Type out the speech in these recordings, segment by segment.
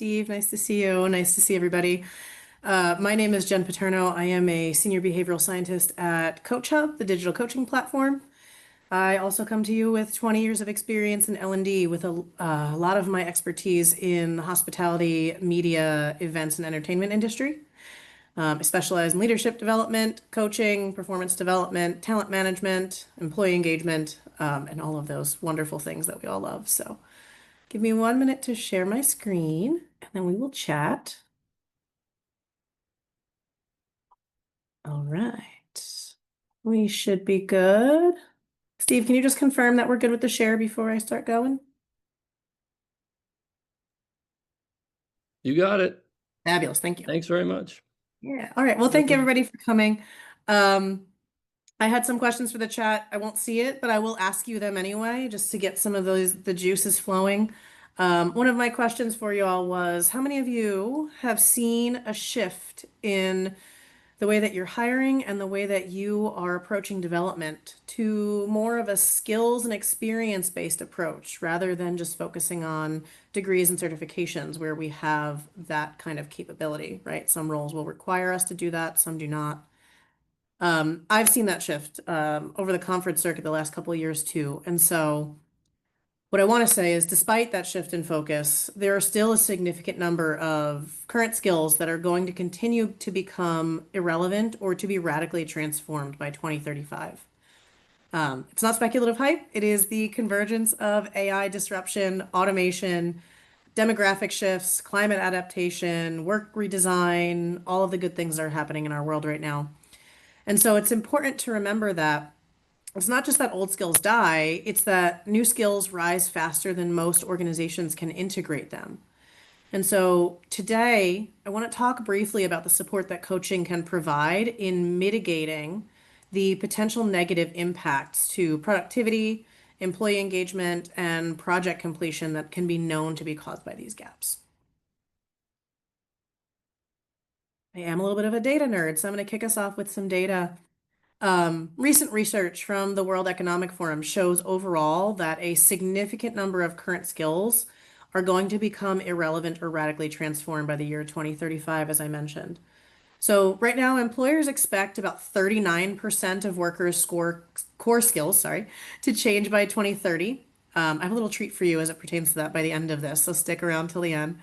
Steve. Nice to see you. Nice to see everybody. My name is Jen Paterno. I am a senior behavioral scientist at CoachHub, the digital coaching platform. I also come to you with 20 years of experience in L&D with a lot of my expertise in the hospitality, media, events, and entertainment industry. I specialize in leadership development, coaching, performance development, talent management, employee engagement, and all of those wonderful things that we all love. So give me 1 minute to share my screen and then we will chat. All right. We should be good. Steve, can you just confirm that we're good with the share before I start going? You got it. Fabulous. Thank you. Thanks very much. Yeah. All right. Well, thank you everybody for coming. I had some questions for the chat. I won't see it, but I will ask you them anyway, just to get some of the juices flowing. One of my questions for you all was, how many of you have seen a shift in the way that you're hiring and the way that you are approaching development to more of a skills and experience-based approach rather than just focusing on degrees and certifications where we have that kind of capability, right? Some roles will require us to do that, some do not. I've seen that shift over the conference circuit the last couple of years too. And so what I want to say is despite that shift in focus, there are still a significant number of current skills that are going to continue to become irrelevant or to be radically transformed by 2035. It's not speculative hype. It is the convergence of AI disruption, automation, demographic shifts, climate adaptation, work redesign, all of the good things that are happening in our world right now. And so it's important to remember that it's not just that old skills die, it's that new skills rise faster than most organizations can integrate them. And so today, I want to talk briefly about the support that coaching can provide in mitigating the potential negative impacts to productivity, employee engagement, and project completion that can be known to be caused by these gaps. I am a little bit of a data nerd, so I'm going to kick us off with some data. Recent research from the World Economic Forum shows overall that a significant number of current skills are going to become irrelevant or radically transformed by the year 2035, as I mentioned. So right now, employers expect about 39% of workers' core skills, to change by 2030. I have a little treat for you as it pertains to that by the end of this, so stick around till the end.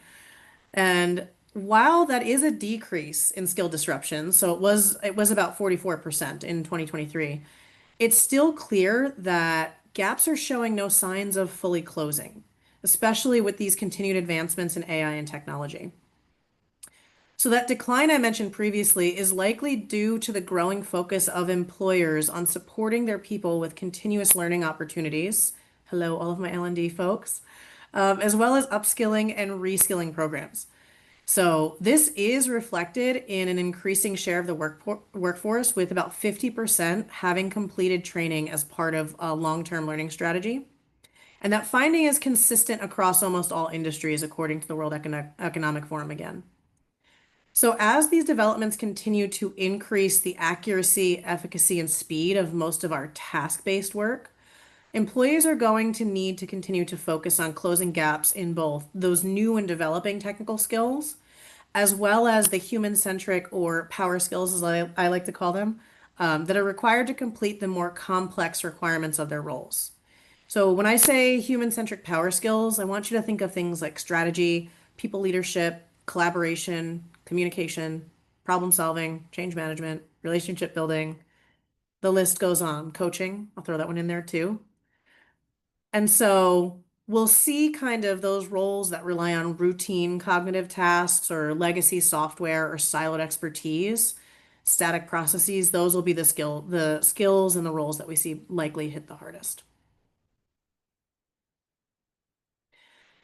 And while that is a decrease in skill disruption, so it was about 44% in 2023, it's still clear that gaps are showing no signs of fully closing, especially with these continued advancements in AI and technology. So that decline I mentioned previously is likely due to the growing focus of employers on supporting their people with continuous learning opportunities. Hello, all of my L&D folks, as well as upskilling and reskilling programs. So this is reflected in an increasing share of the workforce, with about 50% having completed training as part of a long-term learning strategy. And that finding is consistent across almost all industries, according to the World Economic Forum again. So as these developments continue to increase the accuracy, efficacy, and speed of most of our task-based work, employees are going to need to continue to focus on closing gaps in both those new and developing technical skills, as well as the human-centric or power skills, as I like to call them, that are required to complete the more complex requirements of their roles. So when I say human-centric power skills, I want you to think of things like strategy, people leadership, collaboration, communication, problem solving, change management, relationship building. The list goes on. Coaching, I'll throw that one in there too. And so we'll see kind of those roles that rely on routine cognitive tasks or legacy software or siloed expertise, static processes. Those will be the skills and the roles that we see likely hit the hardest.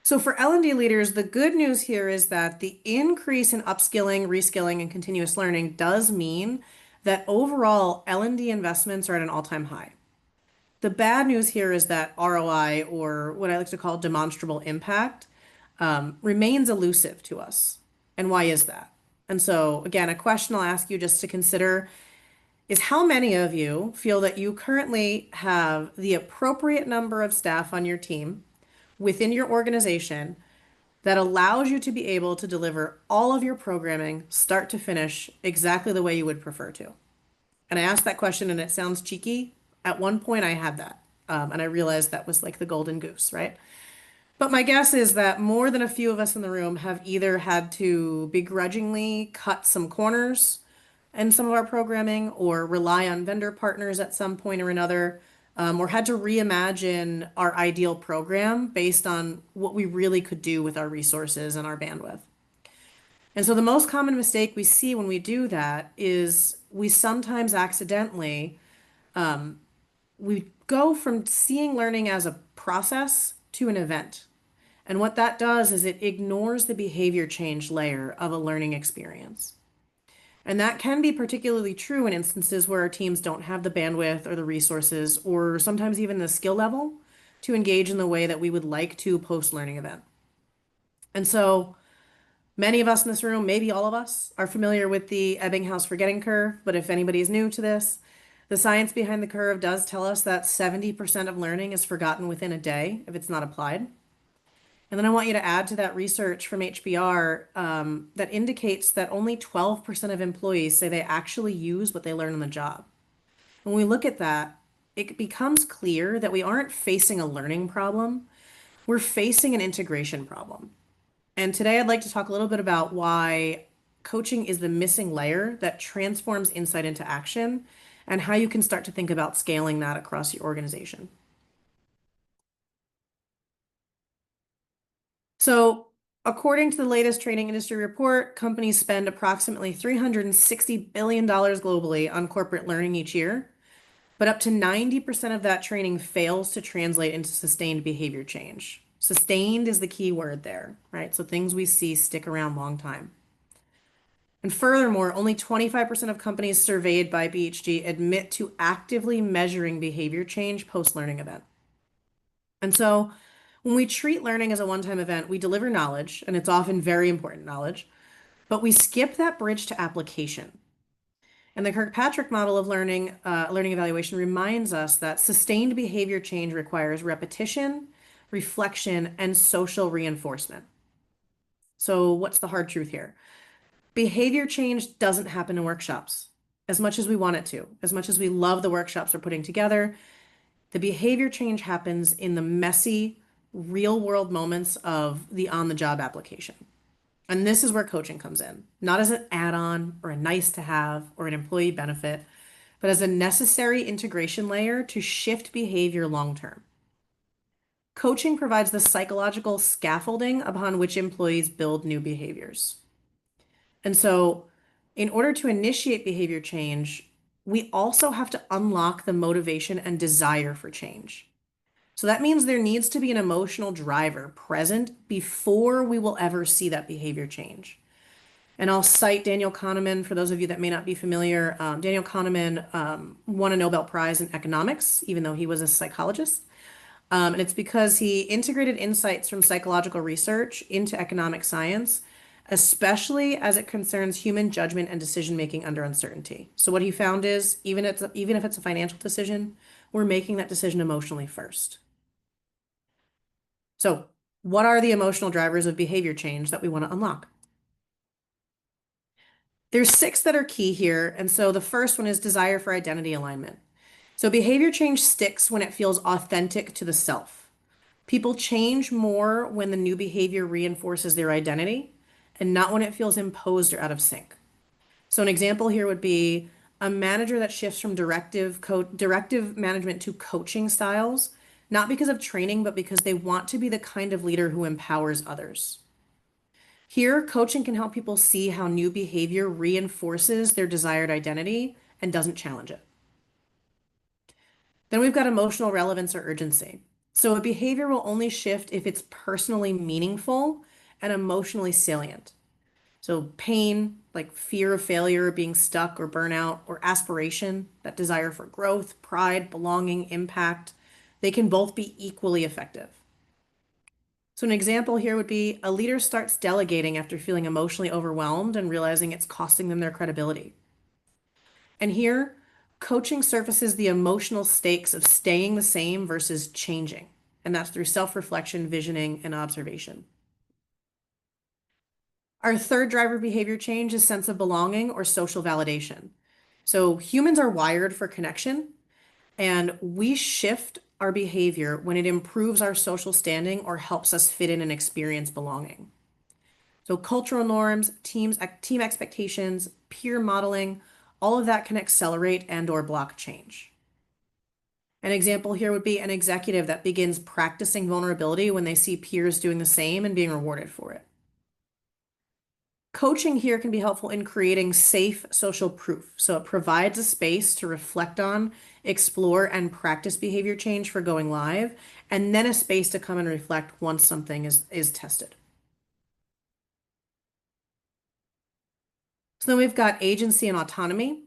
So for L&D leaders, the good news here is that the increase in upskilling, reskilling, and continuous learning does mean that overall L&D investments are at an all-time high. The bad news here is that ROI, or what I like to call demonstrable impact, remains elusive to us. And why is that? And so, again, a question I'll ask you just to consider is how many of you feel that you currently have the appropriate number of staff on your team within your organization that allows you to be able to deliver all of your programming, start to finish, exactly the way you would prefer to? And I asked that question and it sounds cheeky. At one point, I had that. And I realized that was like the golden goose, right? But my guess is that more than a few of us in the room have either had to begrudgingly cut some corners in some of our programming or rely on vendor partners at some point or another, or had to reimagine our ideal program based on what we really could do with our resources and our bandwidth. And so the most common mistake we see when we do that is we sometimes accidentally we go from seeing learning as a process to an event. And what that does is it ignores the behavior change layer of a learning experience. And that can be particularly true in instances where our teams don't have the bandwidth or the resources or sometimes even the skill level to engage in the way that we would like to post-learning event. And so many of us in this room, maybe all of us, are familiar with the Ebbinghaus forgetting curve, but if anybody is new to this, the science behind the curve does tell us that 70% of learning is forgotten within a day if it's not applied. And then I want you to add to that research from HBR that indicates that only 12% of employees say they actually use what they learn on the job. When we look at that, it becomes clear that we aren't facing a learning problem, we're facing an integration problem. And today I'd like to talk a little bit about why coaching is the missing layer that transforms insight into action and how you can start to think about scaling that across your organization. So, according to the latest training industry report, companies spend approximately $360 billion globally on corporate learning each year, but up to 90% of that training fails to translate into sustained behavior change. Sustained is the key word there, right? So things we see stick around long time. And furthermore, only 25% of companies surveyed by BHG admit to actively measuring behavior change post-learning event. And so when we treat learning as a one-time event, we deliver knowledge, and it's often very important knowledge, but we skip that bridge to application. And the Kirkpatrick model of learning evaluation reminds us that sustained behavior change requires repetition, reflection, and social reinforcement. So what's the hard truth here? Behavior change doesn't happen in workshops as much as we want it to, as much as we love the workshops we're putting together. The behavior change happens in the messy, real world moments of the on the job application. And this is where coaching comes in, not as an add on or a nice to have or an employee benefit, but as a necessary integration layer to shift behavior long term. Coaching provides the psychological scaffolding upon which employees build new behaviors. And so, in order to initiate behavior change, we also have to unlock the motivation and desire for change. So that means there needs to be an emotional driver present before we will ever see that behavior change. And I'll cite Daniel Kahneman for those of you that may not be familiar. Daniel Kahneman won a Nobel Prize in economics, even though he was a psychologist. And it's because he integrated insights from psychological research into economic science, especially as it concerns human judgment and decision making under uncertainty. So what he found is even if it's a financial decision, we're making that decision emotionally first. So, what are the emotional drivers of behavior change that we want to unlock? There's six that are key here, and so the first one is desire for identity alignment. So, behavior change sticks when it feels authentic to the self. People change more when the new behavior reinforces their identity and not when it feels imposed or out of sync. So, an example here would be a manager that shifts from directive management to coaching styles, not because of training, but because they want to be the kind of leader who empowers others. Here, coaching can help people see how new behavior reinforces their desired identity and doesn't challenge it. Then we've got emotional relevance or urgency. So a behavior will only shift if it's personally meaningful and emotionally salient. So pain, like fear of failure, being stuck or burnout, or aspiration, that desire for growth, pride, belonging, impact, they can both be equally effective. So an example here would be a leader starts delegating after feeling emotionally overwhelmed and realizing it's costing them their credibility. And here, coaching surfaces the emotional stakes of staying the same versus changing. And that's through self-reflection, visioning, and observation. Our third driver of behavior change is sense of belonging or social validation. So humans are wired for connection, and we shift our behavior when it improves our social standing or helps us fit in and experience belonging. So cultural norms, team expectations, peer modeling, all of that can accelerate and or block change. An example here would be an executive that begins practicing vulnerability when they see peers doing the same and being rewarded for it. Coaching here can be helpful in creating safe social proof. So it provides a space to reflect on, explore, and practice behavior change for going live, and then a space to come and reflect once something is tested. So then we've got agency and autonomy.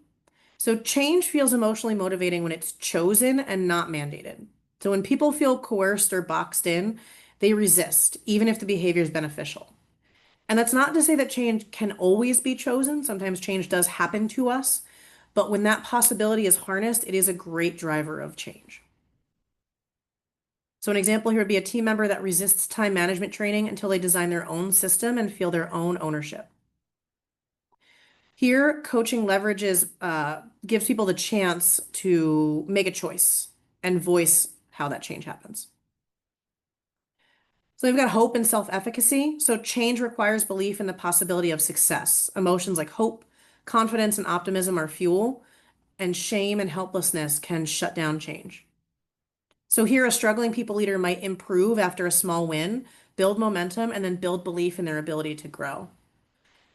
So change feels emotionally motivating when it's chosen and not mandated. So when people feel coerced or boxed in, they resist, even if the behavior is beneficial. And that's not to say that change can always be chosen. Sometimes change does happen to us. But when that possibility is harnessed, it is a great driver of change. So an example here would be a team member that resists time management training until they design their own system and feel their own ownership. Here, coaching leverages, gives people the chance to make a choice and voice how that change happens. So they've got hope and self-efficacy. So change requires belief in the possibility of success. Emotions like hope, confidence, and optimism are fuel, and shame and helplessness can shut down change. So here, a struggling people leader might improve after a small win, build momentum, and then build belief in their ability to grow.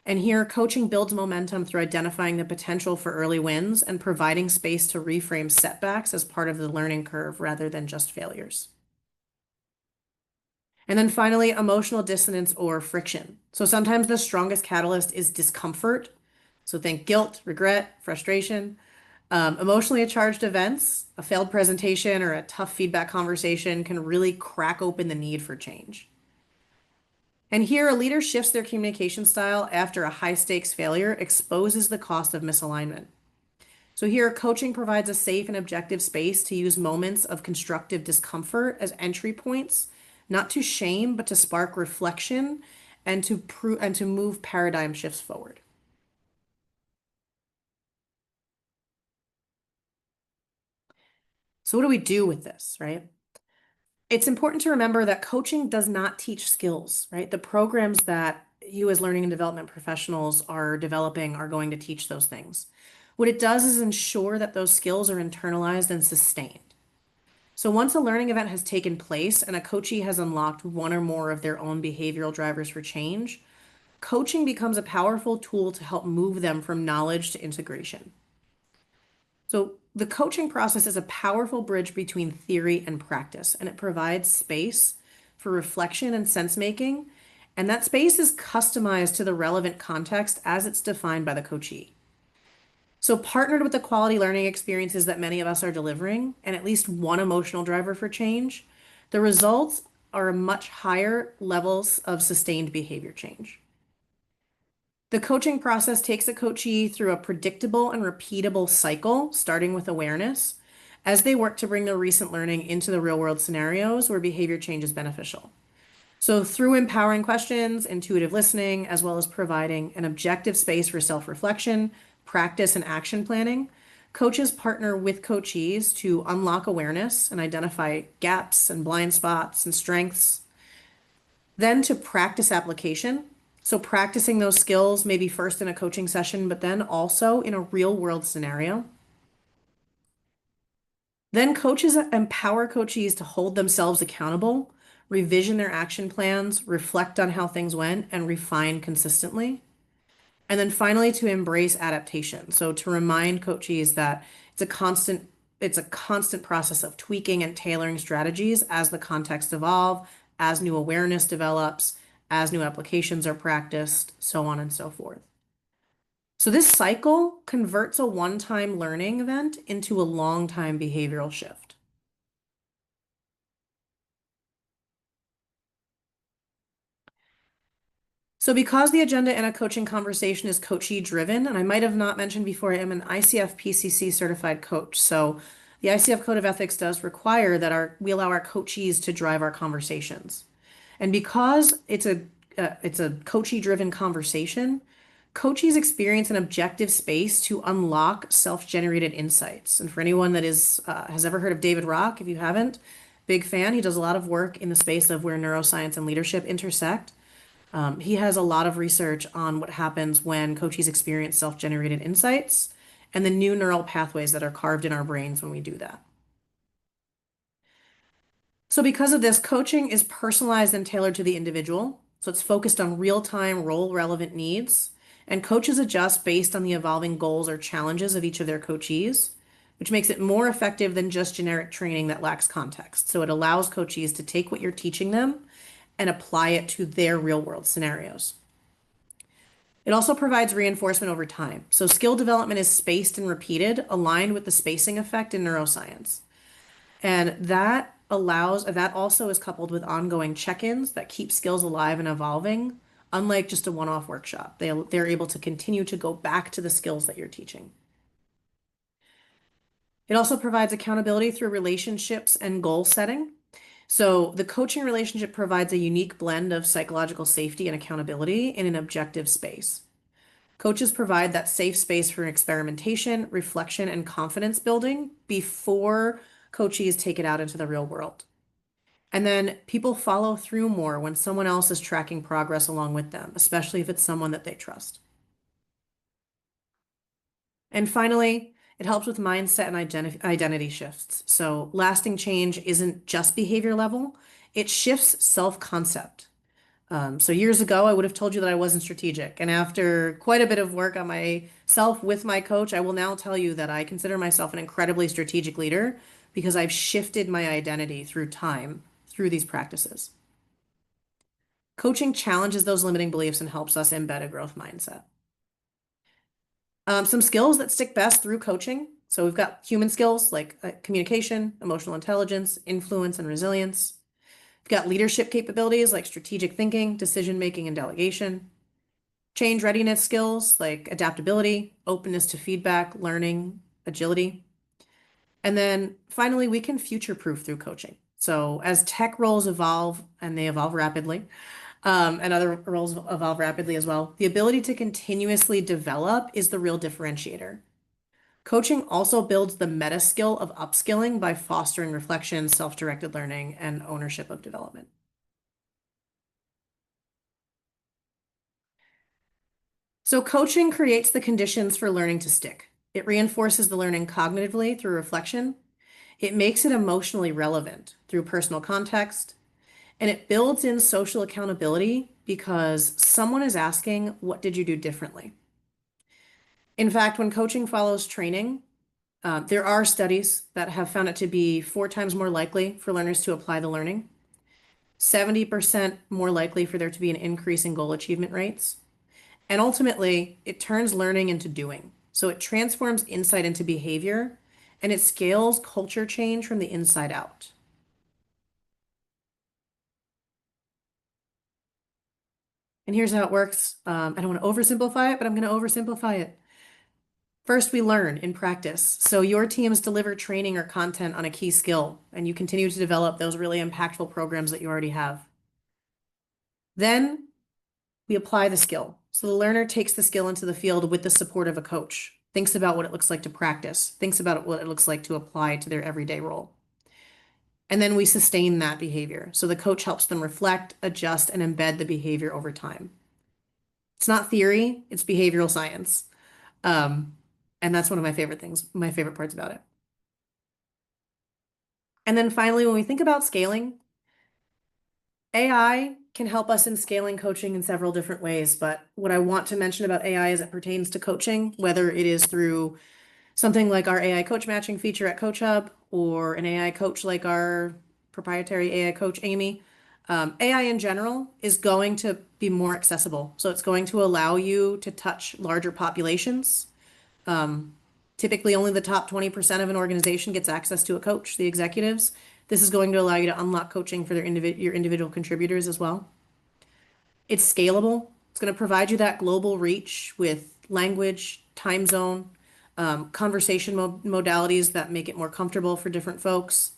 And here, coaching builds momentum through identifying the potential for early wins and providing space to reframe setbacks as part of the learning curve rather than just failures. And then finally, emotional dissonance or friction. So sometimes the strongest catalyst is discomfort. So think guilt, regret, frustration. Emotionally charged events, a failed presentation, or a tough feedback conversation can really crack open the need for change. And here, a leader shifts their communication style after a high stakes failure, exposes the cost of misalignment. So here, coaching provides a safe and objective space to use moments of constructive discomfort as entry points, not to shame, but to spark reflection and to move paradigm shifts forward. So what do we do with this, right? It's important to remember that coaching does not teach skills, right? The programs that you as learning and development professionals are developing are going to teach those things. What it does is ensure that those skills are internalized and sustained. So once a learning event has taken place and a coachee has unlocked one or more of their own behavioral drivers for change, coaching becomes a powerful tool to help move them from knowledge to integration. So the coaching process is a powerful bridge between theory and practice, and it provides space for reflection and sense making. And that space is customized to the relevant context as it's defined by the coachee. So partnered with the quality learning experiences that many of us are delivering, and at least one emotional driver for change, the results are much higher levels of sustained behavior change. The coaching process takes a coachee through a predictable and repeatable cycle, starting with awareness, as they work to bring their recent learning into the real world scenarios where behavior change is beneficial. So, through empowering questions, intuitive listening, as well as providing an objective space for self reflection, practice, and action planning, coaches partner with coachees to unlock awareness and identify gaps and blind spots and strengths. Then to practice application. So practicing those skills, maybe first in a coaching session, but then also in a real world scenario. Then coaches empower coachees to hold themselves accountable, revision their action plans, reflect on how things went, and refine consistently. And then finally to embrace adaptation. So to remind coachees that it's a constant process of tweaking and tailoring strategies as the context evolve, as new awareness develops, as new applications are practiced, so on and so forth. So this cycle converts a one-time learning event into a long-time behavioral shift. So because the agenda in a coaching conversation is coachee driven, and I might have not mentioned before, I am an ICF PCC certified coach. So the ICF Code of Ethics does require that we allow our coachees to drive our conversations. And because it's it's a coachee-driven conversation. Coachees experience an objective space to unlock self-generated insights. And for anyone that is has ever heard of David Rock, if you haven't, big fan. He does a lot of work in the space of where neuroscience and leadership intersect. He has a lot of research on what happens when coachees experience self-generated insights and the new neural pathways that are carved in our brains when we do that. So because of this, coaching is personalized and tailored to the individual. So it's focused on real-time, role-relevant needs, and coaches adjust based on the evolving goals or challenges of each of their coachees, which makes it more effective than just generic training that lacks context. So it allows coachees to take what you're teaching them and apply it to their real-world scenarios. It also provides reinforcement over time. So skill development is spaced and repeated, aligned with the spacing effect in neuroscience. And that also is coupled with ongoing check-ins that keep skills alive and evolving, unlike just a one-off workshop. They're able to continue to go back to the skills that you're teaching. It also provides accountability through relationships and goal setting. So the coaching relationship provides a unique blend of psychological safety and accountability in an objective space. Coaches provide that safe space for experimentation, reflection, and confidence building before coachees take it out into the real world. And then people follow through more when someone else is tracking progress along with them, especially if it's someone that they trust. And finally, it helps with mindset and identity shifts. So lasting change isn't just behavior level, it shifts self-concept. So years ago, I would have told you that I wasn't strategic. And after quite a bit of work on myself with my coach, I will now tell you that I consider myself an incredibly strategic leader because I've shifted my identity through time through these practices. Coaching challenges those limiting beliefs and helps us embed a growth mindset. Some skills that stick best through coaching. So we've got human skills like communication, emotional intelligence, influence, and resilience. We've got leadership capabilities like strategic thinking, decision making, and delegation. Change readiness skills like adaptability, openness to feedback, learning, agility. And then finally, we can future proof through coaching. So as tech roles evolve, and they evolve rapidly, and other roles evolve rapidly as well, the ability to continuously develop is the real differentiator. Coaching also builds the meta skill of upskilling by fostering reflection, self-directed learning, and ownership of development. So coaching creates the conditions for learning to stick. It reinforces the learning cognitively through reflection. It makes it emotionally relevant through personal context. And it builds in social accountability because someone is asking, what did you do differently? In fact, when coaching follows training, there are studies that have found it to be 4 times more likely for learners to apply the learning, 70% more likely for there to be an increase in goal achievement rates. And ultimately, it turns learning into doing. So it transforms insight into behavior and it scales culture change from the inside out. And here's how it works. I don't want to oversimplify it, but I'm going to oversimplify it. First, we learn in practice. So your teams deliver training or content on a key skill, and you continue to develop those really impactful programs that you already have. Then we apply the skill. So the learner takes the skill into the field with the support of a coach, thinks about what it looks like to practice, thinks about what it looks like to apply to their everyday role. And then we sustain that behavior. So the coach helps them reflect, adjust, and embed the behavior over time. It's not theory, it's behavioral science. Um, and that's one of my favorite things, my favorite parts about it. And then finally, when we think about scaling, AI can help us in scaling coaching in several different ways. But what I want to mention about AI as it pertains to coaching, whether it is through something like our AI coach matching feature at CoachHub or an AI coach like our proprietary AI coach, Amy, AI in general is going to be more accessible. So it's going to allow you to touch larger populations. Typically, only the top 20% of an organization gets access to a coach, the executives. This is going to allow you to unlock coaching for your individual contributors as well. It's scalable. It's going to provide you that global reach with language, time zone, conversation modalities that make it more comfortable for different folks.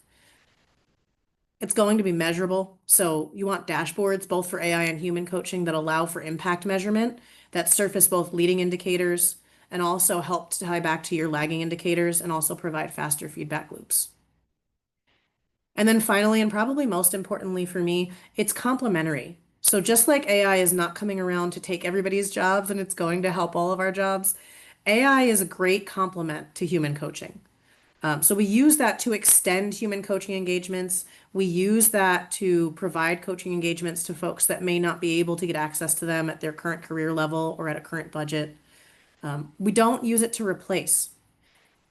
It's going to be measurable. So you want dashboards, both for AI and human coaching, that allow for impact measurement, that surface both leading indicators and also help to tie back to your lagging indicators and also provide faster feedback loops. And then finally, and probably most importantly for me, it's complementary. So just like AI is not coming around to take everybody's jobs and it's going to help all of our jobs, AI is a great complement to human coaching. So we use that to extend human coaching engagements. We use that to provide coaching engagements to folks that may not be able to get access to them at their current career level or at a current budget. We don't use it to replace.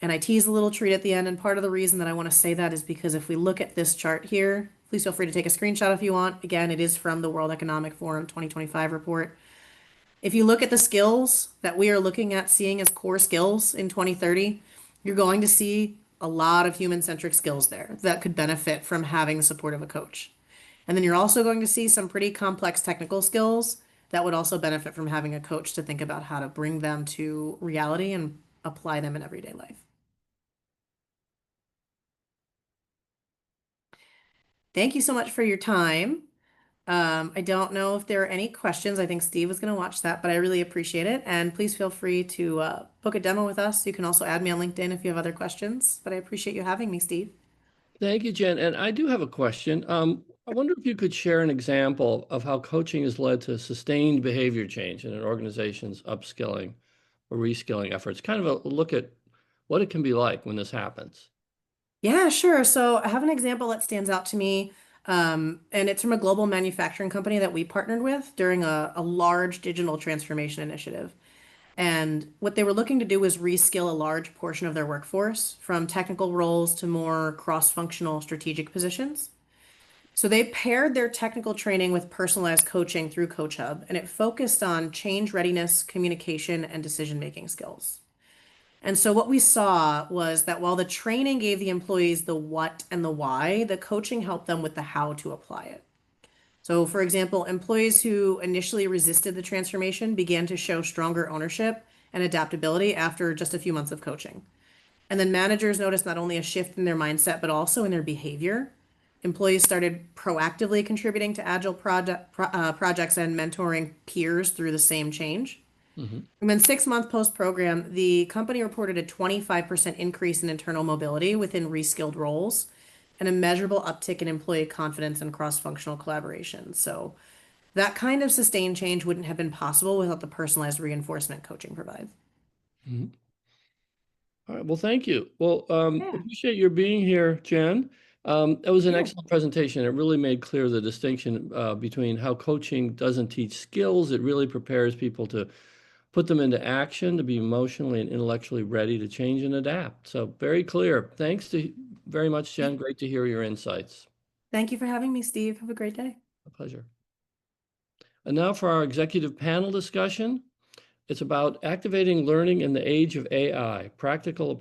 And I tease a little treat at the end. And part of the reason that I want to say that is because if we look at this chart here, please feel free to take a screenshot if you want. Again, it is from the World Economic Forum 2025 report. If you look at the skills that we are looking at seeing as core skills in 2030, you're going to see a lot of human-centric skills there that could benefit from having the support of a coach. And then you're also going to see some pretty complex technical skills that would also benefit from having a coach to think about how to bring them to reality and apply them in everyday life. Thank you so much for your time. I don't know if there are any questions. I think Steve was going to watch that, but I really appreciate it. And please feel free to book a demo with us. You can also add me on LinkedIn if you have other questions, but I appreciate you having me, Steve. Thank you, Jen. And I do have a question. I wonder if you could share an example of how coaching has led to sustained behavior change in an organization's upskilling or reskilling efforts. Kind of a look at what it can be like when this happens. Yeah, sure. So I have an example that stands out to me, and it's from a global manufacturing company that we partnered with during a large digital transformation initiative. And what they were looking to do was reskill a large portion of their workforce from technical roles to more cross-functional strategic positions. So they paired their technical training with personalized coaching through CoachHub, and it focused on change readiness, communication, and decision-making skills. And so what we saw was that while the training gave the employees the what and the why, the coaching helped them with the how to apply it. So, for example, employees who initially resisted the transformation began to show stronger ownership and adaptability after just a few months of coaching. And then managers noticed not only a shift in their mindset, but also in their behavior. Employees started proactively contributing to agile projects and mentoring peers through the same change. Mhm. And then 6 month post program, the company reported a 25% increase in internal mobility within reskilled roles and a measurable uptick in employee confidence and cross-functional collaboration. So that kind of sustained change wouldn't have been possible without the personalized reinforcement coaching provides. Mhm. All right. Well, thank you. Well, Yeah. appreciate your being here, Jen. That was an Yeah. excellent presentation. It really made clear the distinction between how coaching doesn't teach skills. It really prepares people to put them into action, to be emotionally and intellectually ready to change and adapt. So very clear. Thanks to very much, Jen. Great to hear your insights. Thank you for having me, Steve. Have a great day. A pleasure. And now for our executive panel discussion. It's about activating learning in the age of AI, practical